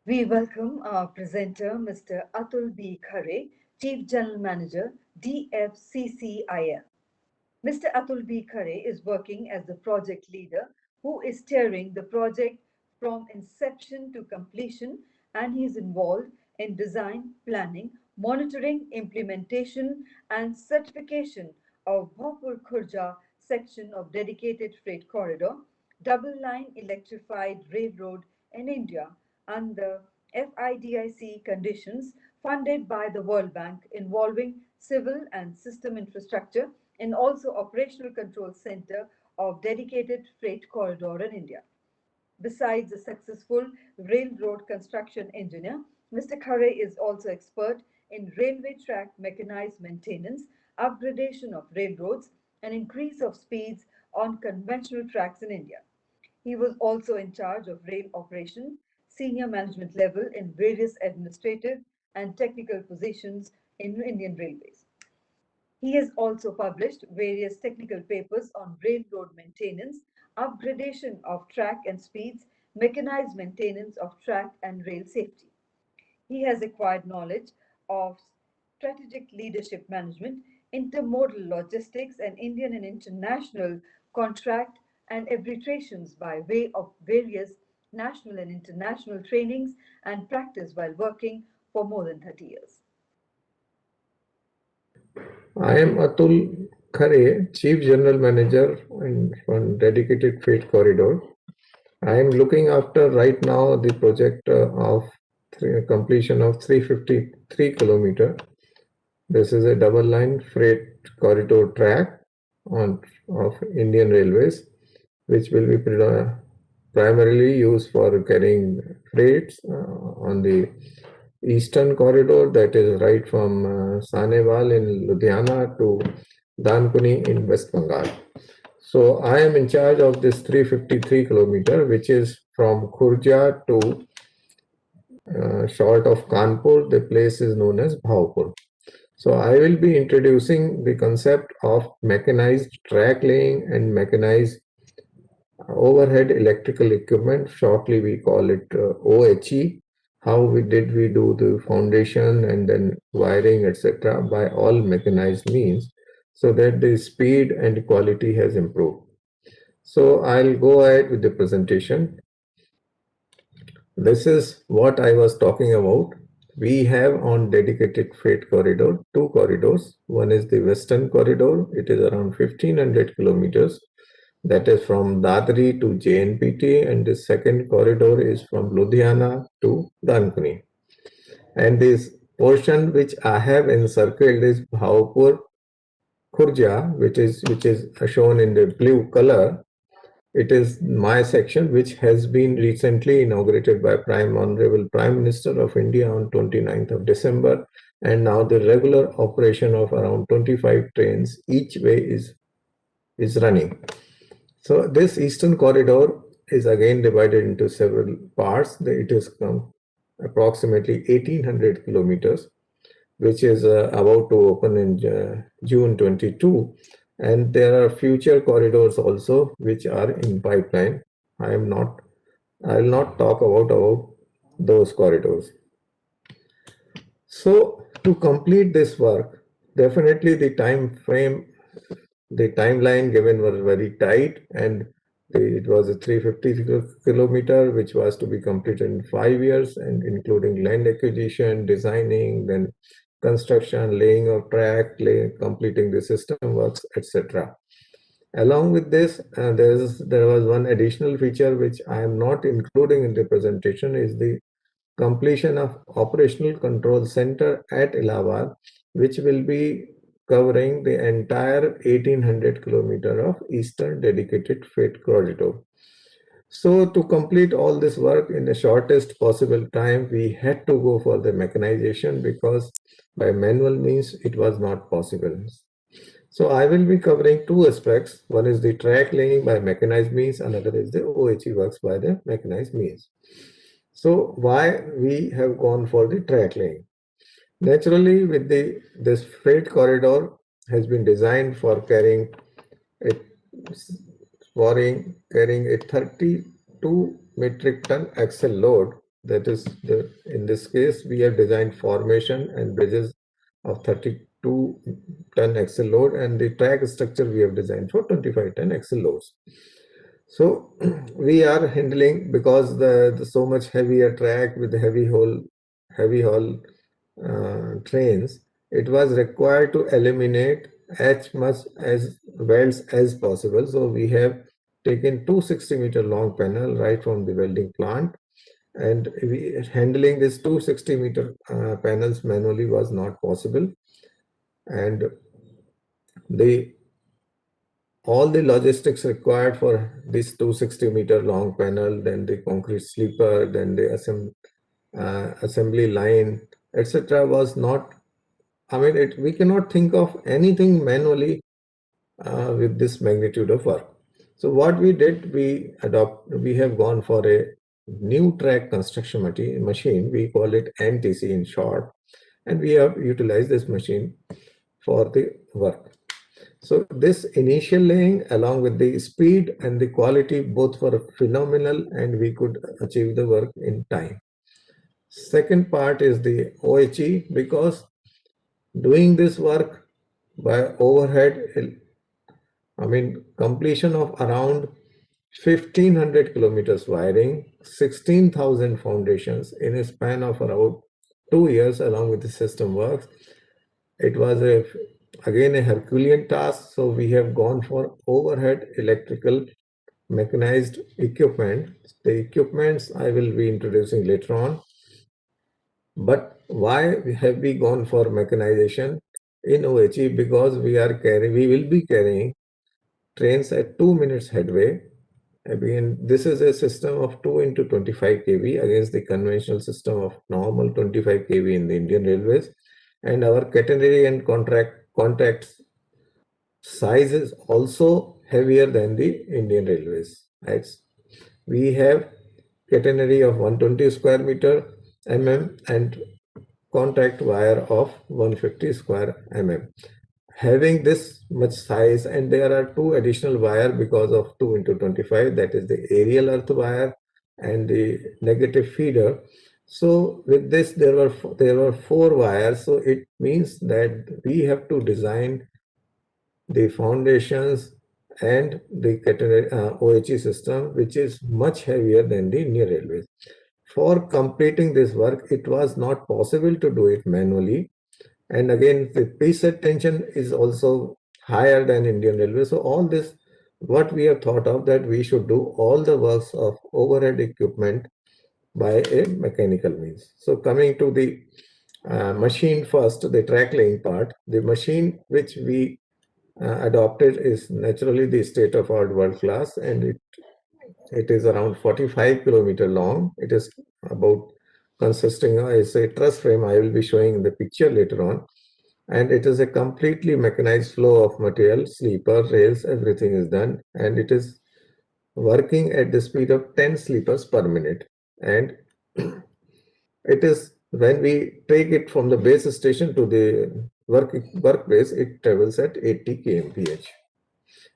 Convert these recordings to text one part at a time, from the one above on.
We welcome our presenter, Mr. Atul B. Khare, Chief General Manager, DFCCIL. Mr. Atul B. Khare is working as the project leader who is steering the project from inception to completion, and he is involved in design, planning, monitoring, implementation, and certification of Bhopur Khurja section of dedicated freight corridor, double line electrified railroad in India under FIDIC conditions funded by the World Bank involving civil and system infrastructure and also operational control center of dedicated freight corridor in India. Besides a successful railroad construction engineer, Mr. Khare is also expert in railway track mechanized maintenance, upgradation of railroads, and increase of speeds on conventional tracks in India. He was also in charge of rail operation, senior management level in various administrative and technical positions in Indian Railways. He has also published various technical papers on railroad maintenance, upgradation of track and speeds, mechanized maintenance of track and rail safety. He has acquired knowledge of strategic leadership management, intermodal logistics, and Indian and international contract and arbitrations by way of various national and international trainings and practice while working for more than 30 years. I am Atul Khare, Chief General Manager on Dedicated Freight Corridor. I am looking after right now the project of completion of 353 kilometer. This is a double line freight corridor track on of Indian Railways, which will be primarily used for carrying freights on the eastern corridor, that is right from Sahnewal in Ludhiana to Dankuni in West Bengal. So I am in charge of this 353 kilometer, which is from Khurja to short of Kanpur. The place is known as Bhaupur. So I will be introducing the concept of mechanized track laying and mechanized overhead electrical equipment. Shortly we call it OHE. How did we do the foundation and then wiring, etc., by all mechanized means, so that the speed and quality has improved. So I'll go ahead with the presentation. This is what I was talking about. We have on dedicated freight corridor two corridors. One is the western corridor. It is around 1500 kilometers. That is from Dadri to JNPT, and the second corridor is from Ludhiana to Dankuni. And this portion which I have encircled is Bhaupur Khurja, which is shown in the blue color. It is my section, which has been recently inaugurated by Honorable Prime Minister of India on 29th of December, and now the regular operation of around 25 trains each way is running. So this eastern corridor is again divided into several parts. It is approximately 1800 kilometers, which is about to open in June 22. And there are future corridors also which are in pipeline. I will not talk about those corridors. So to complete this work, definitely the timeline given was very tight, and it was a 350 kilometer, which was to be completed in 5 years, and including land acquisition, designing, then construction, laying of track, completing the system works, etc. Along with this, there was one additional feature which I am not including in the presentation, is the completion of operational control center at Allahabad, which will be covering the entire 1800 kilometer of eastern dedicated freight corridor. So to complete all this work in the shortest possible time, we had to go for the mechanization, because by manual means it was not possible. So I will be covering two aspects. One is the track laying by mechanized means, another is the OHE works by the mechanized means. So why we have gone for the track laying? Naturally, with this freight corridor has been designed for carrying a 32 metric ton axle load That is, in this case, we have designed formation and bridges of 32-ton axle load, and the track structure we have designed for 25-ton axle loads. So we are handling, because the so much heavier track with the heavy haul trains, it was required to eliminate as much as welds as possible. So we have taken 260-meter long panel right from the welding plant, and handling this 260-meter panels manually was not possible. And all the logistics required for this 260-meter long panel, then the concrete sleeper, then the assembly line, etc., was not. I mean, we cannot think of anything manually with this magnitude of work. So what we did, we have gone for a new track construction machine. We call it NTC in short, and we have utilized this machine for the work. So this initial laying, along with the speed and the quality, both were phenomenal, and we could achieve the work in time. Second part is the OHE, because doing this work by overhead, I mean, completion of around 1500 kilometers wiring, 16,000 foundations in a span of around 2 years, along with the system works. It was again a Herculean task. So we have gone for overhead electrical mechanized equipment. The equipments I will be introducing later on. But why have we gone for mechanization in OHE? Because we will be carrying trains at 2 minutes headway. Again, this is a system of 2 into 25 kV against the conventional system of normal 25 kV in the Indian Railways. And our catenary and contacts size is also heavier than the Indian Railways. Right? We have catenary of 120 square meter mm and contact wire of 150 square mm. Having this much size, and there are two additional wire because of 2 into 25, that is the aerial earth wire and the negative feeder. So with this, there were 4 wires. So it means that we have to design the foundations and the catenary OHE system, which is much heavier than the Indian Railways. For completing this work, it was not possible to do it manually. And again, the preset tension is also higher than Indian Railways. So all this, what we have thought of, that we should do all the works of overhead equipment by a mechanical means. So coming to the machine first, the track laying part, the machine which we adopted is naturally the state-of-art world class, and it is around 45 kilometer long. It is about consisting of a truss frame. I will be showing in the picture later on. And it is a completely mechanized flow of material, sleeper, rails, everything is done. And it is working at the speed of 10 sleepers per minute. And it is, when we take it from the base station to the workplace, it travels at 80 kmph.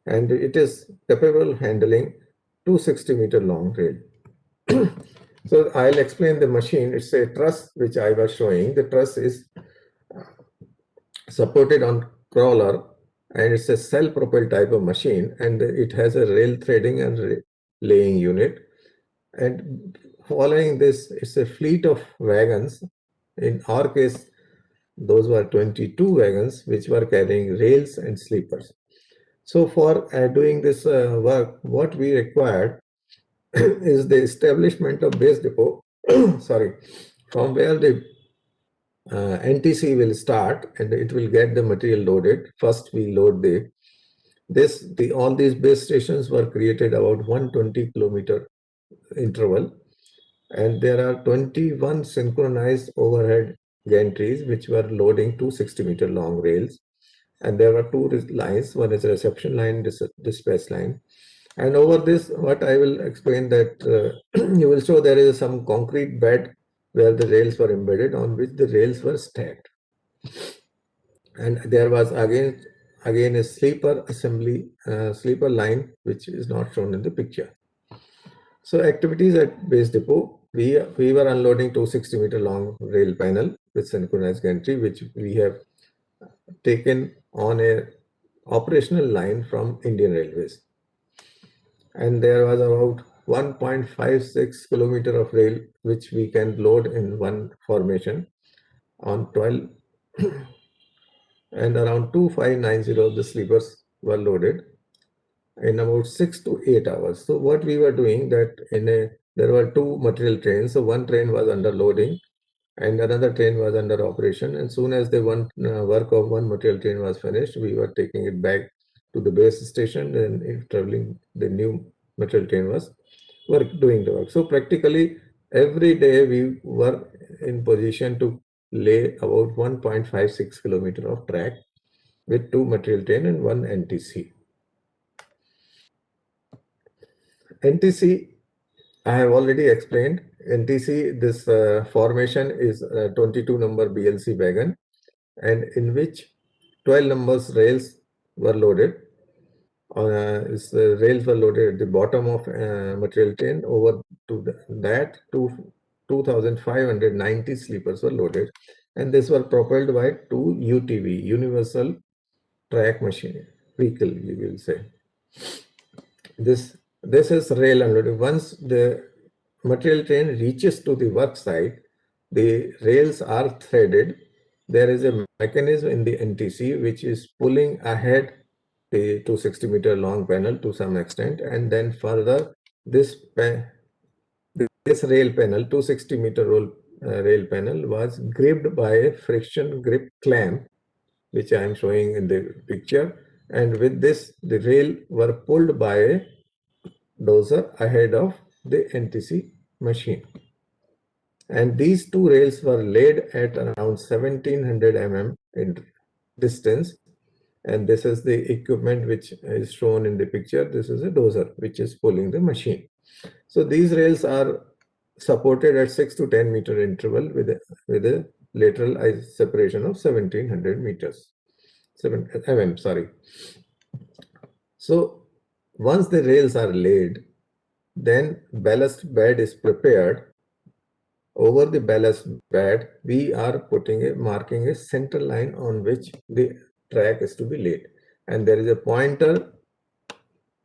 And it is capable of handling 260-meter long rail. So I'll explain the machine. It's a truss which I was showing. The truss is supported on crawler, and it's a self-propelled type of machine, and it has a rail threading and laying unit. And following this, it's a fleet of wagons. In our case, those were 22 wagons which were carrying rails and sleepers. So for doing this work, what we required is the establishment of base depot, sorry, from where the NTC will start, and it will get the material loaded. First, we load all these base stations were created about 120 kilometer interval, and there are 21 synchronized overhead gantries which were loading 260-meter long rails. And there were 2 lines. One is a reception line, dispatch line. And over this, what I will explain, that you will show there is some concrete bed where the rails were embedded, on which the rails were stacked. And there was again a sleeper assembly, sleeper line, which is not shown in the picture. So activities at base depot. we were unloading 260-meter long rail panel with synchronized gantry, which we have taken on a operational line from Indian Railways. And there was about 1.56 kilometer of rail which we can load in one formation on 12 and around 2590 of the sleepers were loaded in about 6 to 8 hours. So what we were doing that there were two material trains. So one train was under loading and another train was under operation. And soon as the work of one material train was finished, we were taking it back to the base station, and if traveling the new material train was doing the work. So practically every day we were in position to lay about 1.56 kilometer of track with two material train and one NTC. NTC, I have already explained. NTC, this formation is a 22 number BLC wagon, and in which 12 numbers rails were loaded. Rails were loaded at the bottom of material train. Over to that, 2,590 sleepers were loaded, and these were propelled by two UTV, Universal Track Machine Vehicle, we will say. This is rail unloading. Once the material train reaches to the work site, the rails are threaded. There is a mechanism in the NTC which is pulling ahead the 260-meter long panel to some extent, and then further this rail panel, 260-meter rail panel, was gripped by a friction grip clamp, which I am showing in the picture. And with this, the rail were pulled by a dozer ahead of the NTC machine. And these two rails were laid at around 1700 mm in distance. And this is the equipment which is shown in the picture. This is a dozer which is pulling the machine. So these rails are supported at 6 to 10 meter interval with a lateral separation of 1700 meters. 7 mm, sorry. So once the rails are laid, then ballast bed is prepared. Over the ballast bed, we are marking a center line on which the track is to be laid. And there is a pointer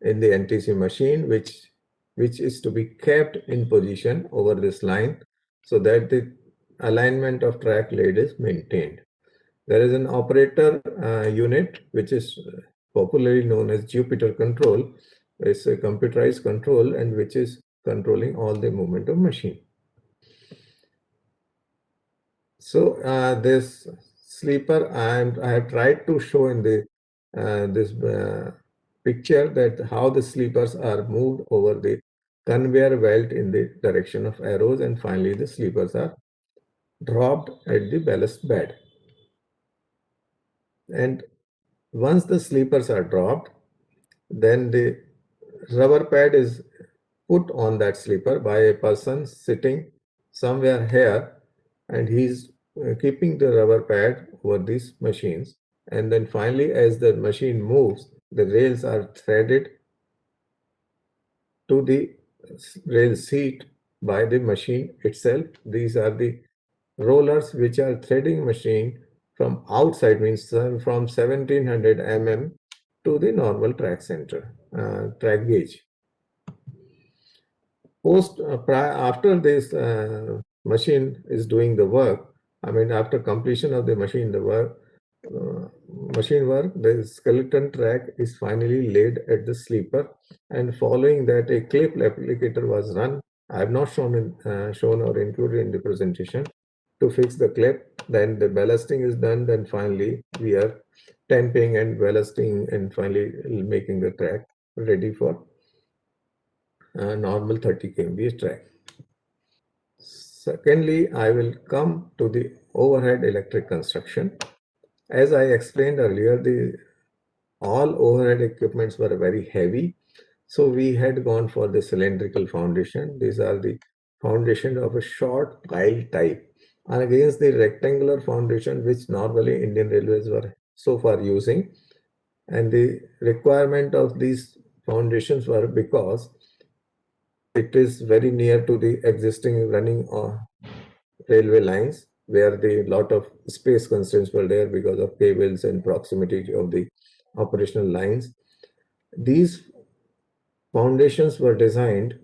in the NTC machine which is to be kept in position over this line so that the alignment of track laid is maintained. There is an operator unit which is popularly known as Jupiter control. It's a computerized control and which is controlling all the movement of machine. So this sleeper, I have tried to show in the this picture that how the sleepers are moved over the conveyor belt in the direction of arrows, and finally the sleepers are dropped at the ballast bed. And once the sleepers are dropped, then the rubber pad is put on that sleeper by a person sitting somewhere here, and he's keeping the rubber pad over these machines. And then finally, as the machine moves, the rails are threaded to the rail seat by the machine itself. These are the rollers which are threading machine from outside, means from 1700 mm to the normal track center, track gauge. After this machine is doing the work, I mean after completion of the machine work, the skeleton track is finally laid at the sleeper, and following that a clip applicator was run. I have not shown or included in the presentation to fix the clip. Then the ballasting is done. Then finally we are tamping and ballasting and finally making the track ready for normal 30 kmh track. Secondly, I will come to the overhead electric construction. As I explained earlier, all overhead equipments were very heavy. So we had gone for the cylindrical foundation. These are the foundation of a short pile type, and against the rectangular foundation which normally Indian Railways were so far using. And the requirement of these foundations were because it is very near to the existing running railway lines where the lot of space constraints were there because of cables and proximity of the operational lines. These foundations were designed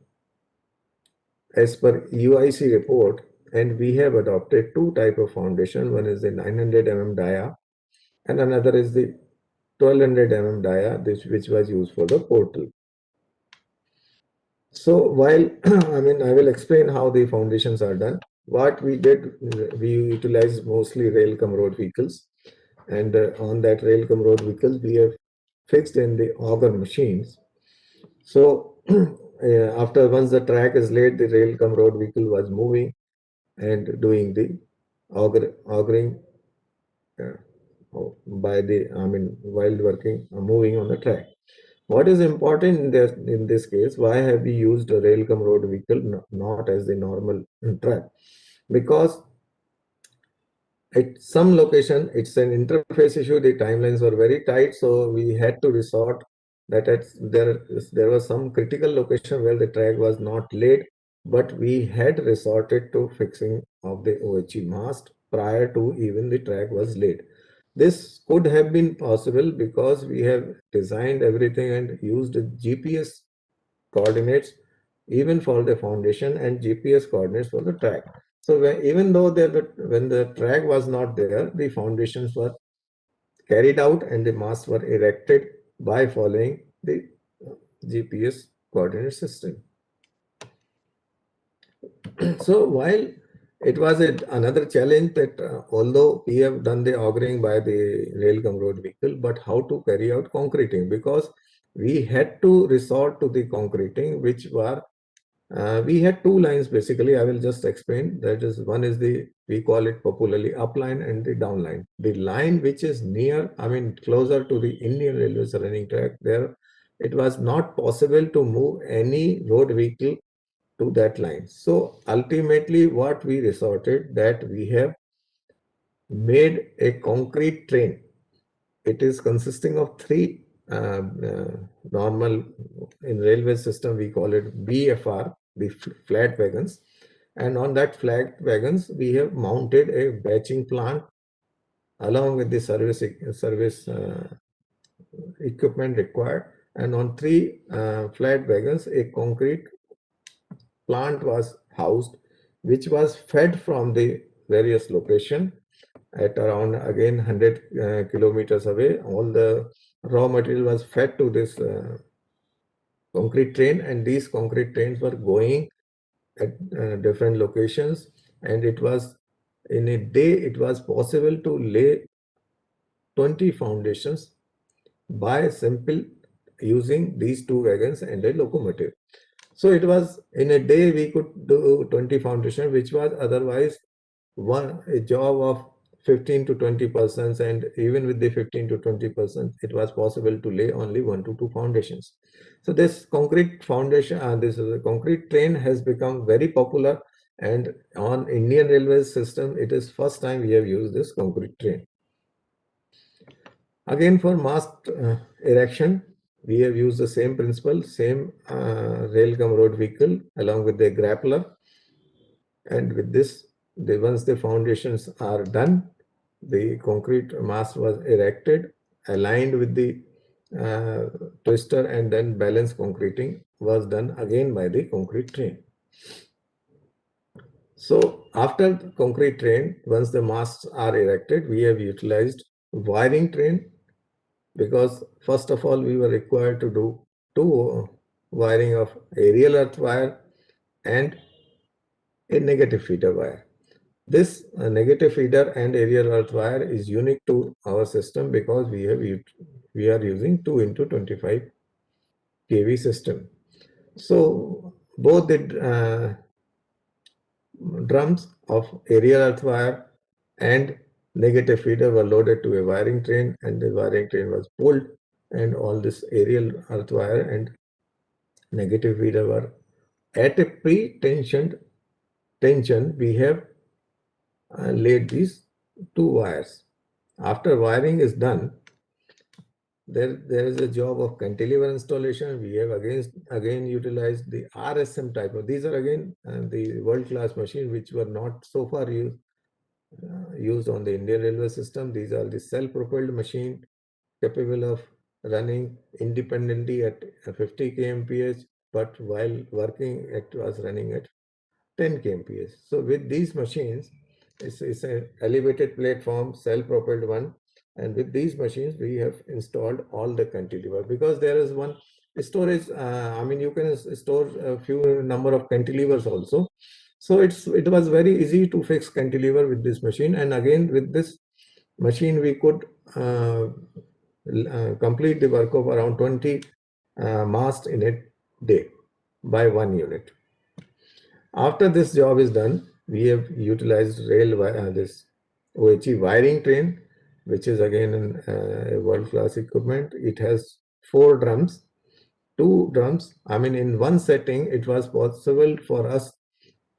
as per UIC report, and we have adopted two type of foundation. One is the 900 mm dia and another is the 1200 mm dia, which was used for the portal. So while I will explain how the foundations are done. What we did, we utilized mostly rail cum road vehicles, and on that rail cum road vehicles, we have fixed in the auger machines. So after once the track is laid, the rail cum road vehicle was moving and doing the augering uh, by the, while working, moving on the track. What is important in this case, why have we used a rail cum road vehicle, not as the normal track? Because at some location, it's an interface issue, the timelines were very tight, so we had to resort that there was some critical location where the track was not laid, but we had resorted to fixing of the OHE mast prior to even the track was laid. This could have been possible because we have designed everything and used GPS coordinates even for the foundation and GPS coordinates for the track. So even though when the track was not there, the foundations were carried out and the masts were erected by following the GPS coordinate system. So while it was another challenge that although we have done the augering by the rail cum road vehicle, but how to carry out concreting, because we had to resort to the concreting, which were we had two lines basically. I will just explain. That is, one is we call it popularly up line and the down line. The line which is near, closer to the Indian Railways running track, there it was not possible to move any road vehicle to that line. So ultimately what we resorted, that we have made a concrete train. It is consisting of three normal, in railway system we call it BFR, the flat wagons, and on that flat wagons we have mounted a batching plant along with the service equipment required, and on three flat wagons a concrete plant was housed, which was fed from the various location at around again 100 kilometers away. All the raw material was fed to this concrete train, and these concrete trains were going at different locations, and it was in a day it was possible to lay 20 foundations by simple using these two wagons and a locomotive. So it was in a day we could do 20 foundation, which was otherwise a job of 15 to 20%, and even with the 15 to 20%, it was possible to lay only 1 to 2 foundations. So this concrete foundation, this is a concrete train, has become very popular, and on Indian Railways system, it is first time we have used this concrete train. Again, for mast erection, we have used the same principle, same rail cum road vehicle along with the grappler. And with this, once the foundations are done, the concrete mast was erected, aligned with the twister, and then balance concreting was done again by the concrete train. So after the concrete train, once the masts are erected, we have utilized wiring train, because first of all we were required to do two wiring of aerial earth wire and a negative feeder wire. This negative feeder and aerial earth wire is unique to our system because we are using 2 into 25 kV system. So both the drums of aerial earth wire and negative feeder were loaded to a wiring train, and the wiring train was pulled, and all this aerial earth wire and negative feeder were at a pre-tensioned tension. We have laid these two wires. After wiring is done, there is a job of cantilever installation. We have again utilized the RSM type of. These are again the world-class machine which were not so far used on the Indian railway system. These are the self-propelled machine capable of running independently at 50 kmph, but while working it was running at 10 kmph. So with these machines, it's an elevated platform, self-propelled one, and with these machines we have installed all the cantilever, because there is one storage. I mean, you can store a few number of cantilevers also. So it was very easy to fix cantilever with this machine, and again with this machine we could complete the work of around 20 masts in a day by one unit. After this job is done, we have utilized this OHE wiring train, which is again a world-class equipment. It has 4 drums, 2 drums. I mean, in one setting, it was possible for us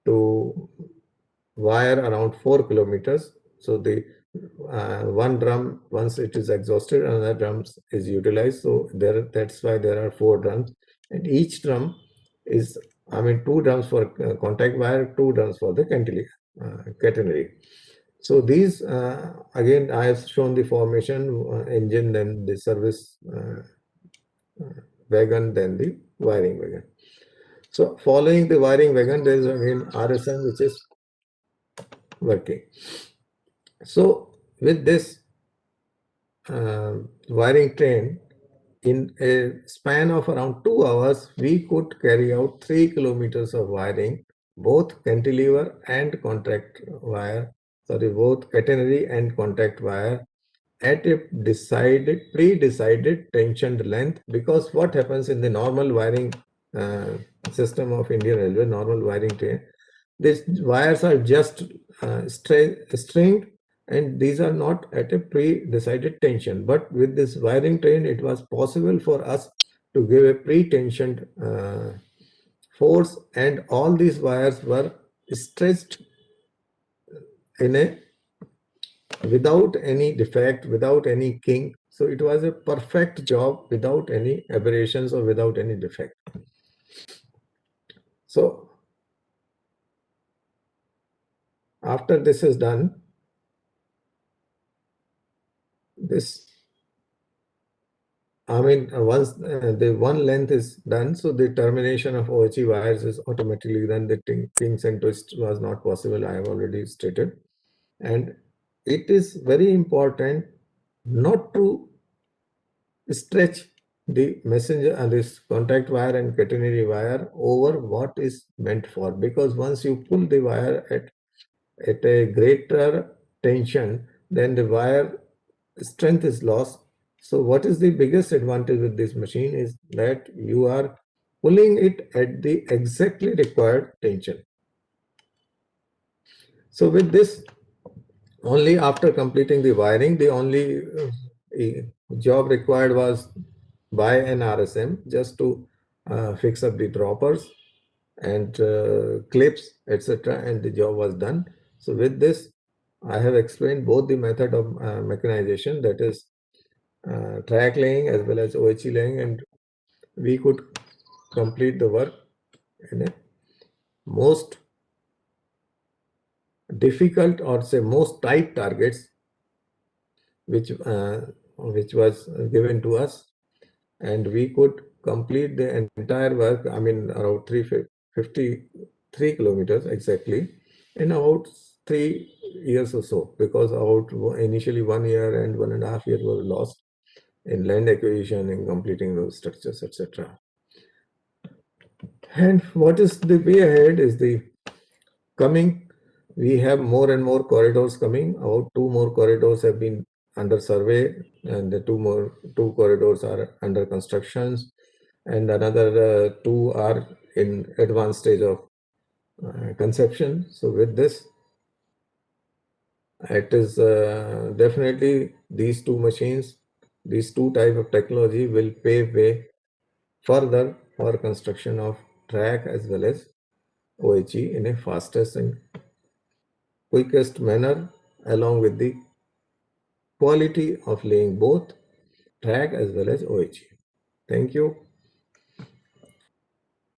to wire around 4 kilometers. So the one drum, once it is exhausted, another drum is utilized. So that's why there are 4 drums, and each drum is, I mean, 2 drums for contact wire, 2 drums for the catenary. So these again, I have shown the formation, engine, then the service wagon, then the wiring wagon. So following the wiring wagon, there is again RSM which is working. So with this wiring train, in a span of around 2 hours, we could carry out 3 kilometers of wiring, both cantilever and contact wire, sorry, both catenary and contact wire at a pre-decided tensioned length. Because what happens in the normal wiring system of Indian Railway, normal wiring train, these wires are just stringed, and these are not at a pre-decided tension. But with this wiring train, it was possible for us to give a pre-tensioned force, and all these wires were stretched in a without any defect, without any kink. So it was a perfect job without any aberrations or without any defect. So after this is done, this, I mean, once the one length is done, so the termination of OHE wires is automatically done. The kinks and twists was not possible, I have already stated. And it is very important not to stretch the messenger and this contact wire and catenary wire over what is meant for, because once you pull the wire at a greater tension, then the wire strength is lost. So what is the biggest advantage with this machine is that you are pulling it at the exactly required tension. So with this, only after completing the wiring, the only job required was buy an RSM just to fix up the droppers and clips, etc., and the job was done. So with this, I have explained both the method of mechanization, that is track laying as well as OHE laying, and we could complete the work in a most difficult, or say most tight targets which was given to us, and we could complete the entire work, I mean around 353 kilometers exactly, in about 3 years or so, because about initially 1 year and 1.5 years were lost in land acquisition and completing those structures, etc. And what is the way ahead is the coming. We have more and more corridors coming. About 2 more corridors have been under survey, and the two corridors are under constructions, and another 2 are in advanced stage of conception. So with this, it is definitely these two machines, these two type of technology will pave way further for construction of track as well as OHE in a fastest and quickest manner, along with the quality of laying both track as well as OHE. Thank you.